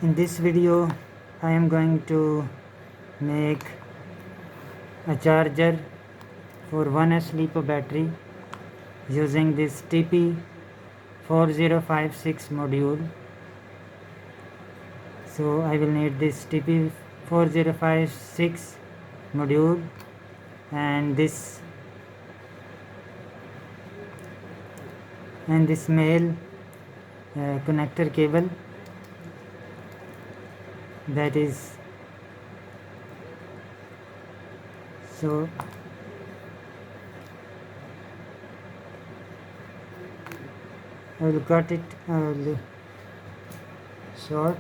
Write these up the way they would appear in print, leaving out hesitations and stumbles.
In this video I am going to make a charger for 1S Lipo battery using this TP4056 module. So I will need this TP4056 module and this male connector cable, that is, so I will cut it short.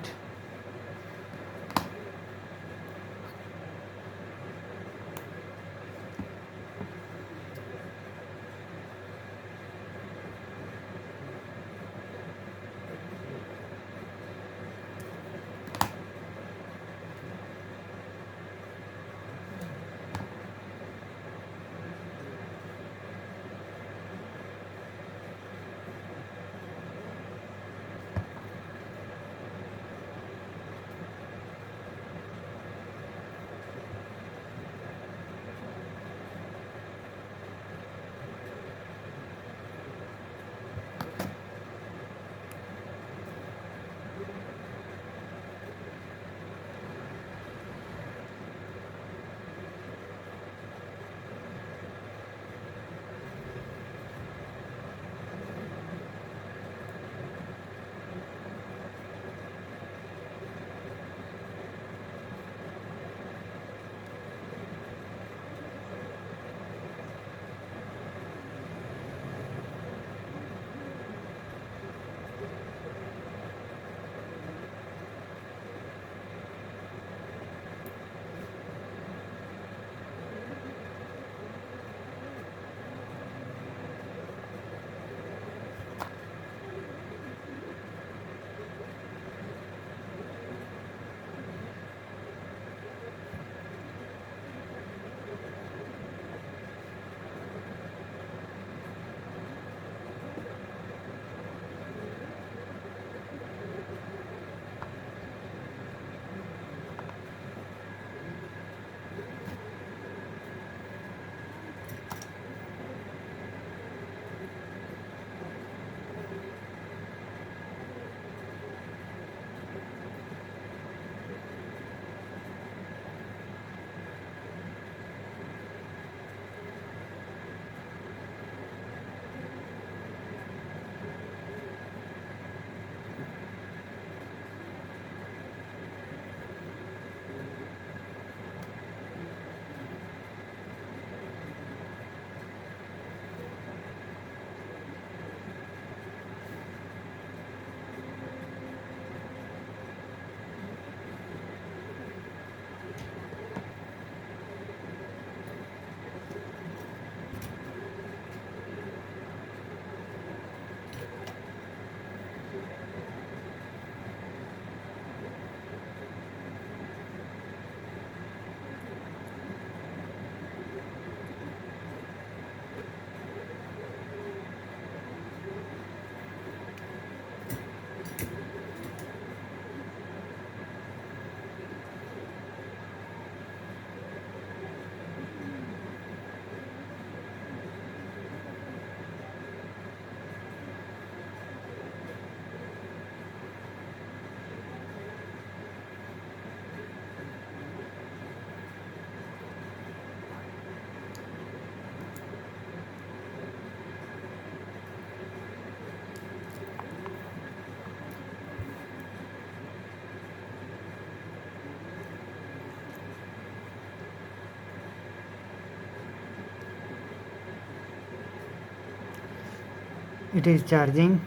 It is charging,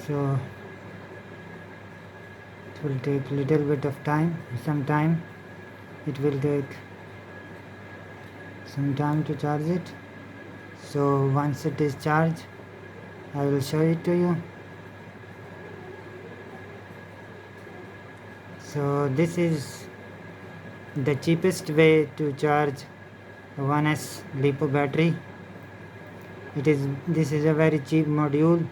so it will take little bit of time, some time. It will take some time to charge it. So once it is charged, I will show it to you. So this is the cheapest way to charge a 1S Lipo battery. This is a very cheap module,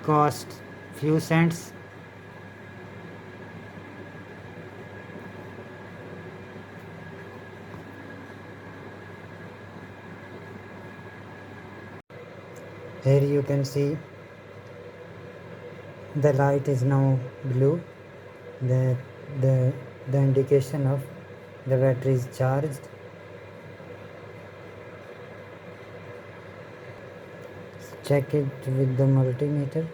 cost few cents. Here you can see the light is now blue, the the the indication of the battery is charged. Check it with the multimeter.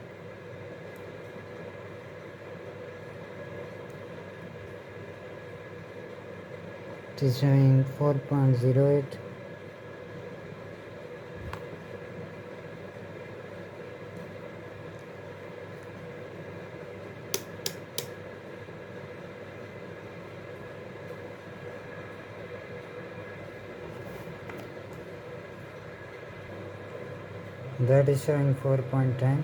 It is showing 4.08. That is showing 4.10.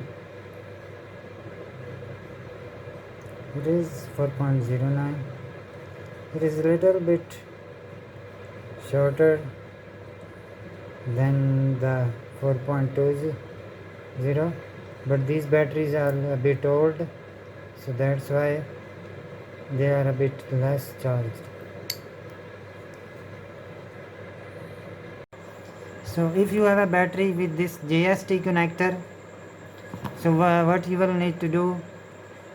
It is 4.09. It is a little bit shorter than the 4.20, but these batteries are a bit old, so that's why they are a bit less charged. So if you have a battery with this JST connector, so what you will need to do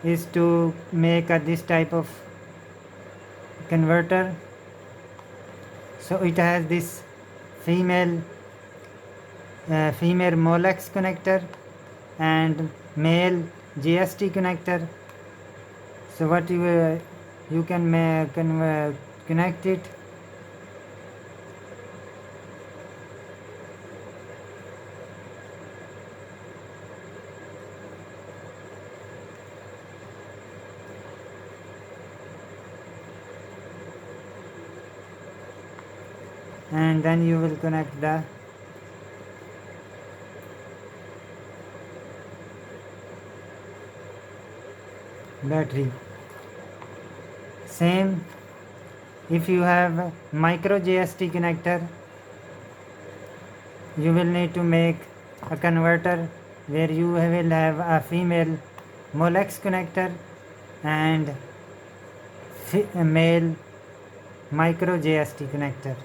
is to make this type of converter. So it has this female Molex connector and male JST connector. So what you can connect it. And then you will connect the battery. Same if you have micro JST connector, you will need to make a converter where you will have a female Molex connector and a male micro JST connector.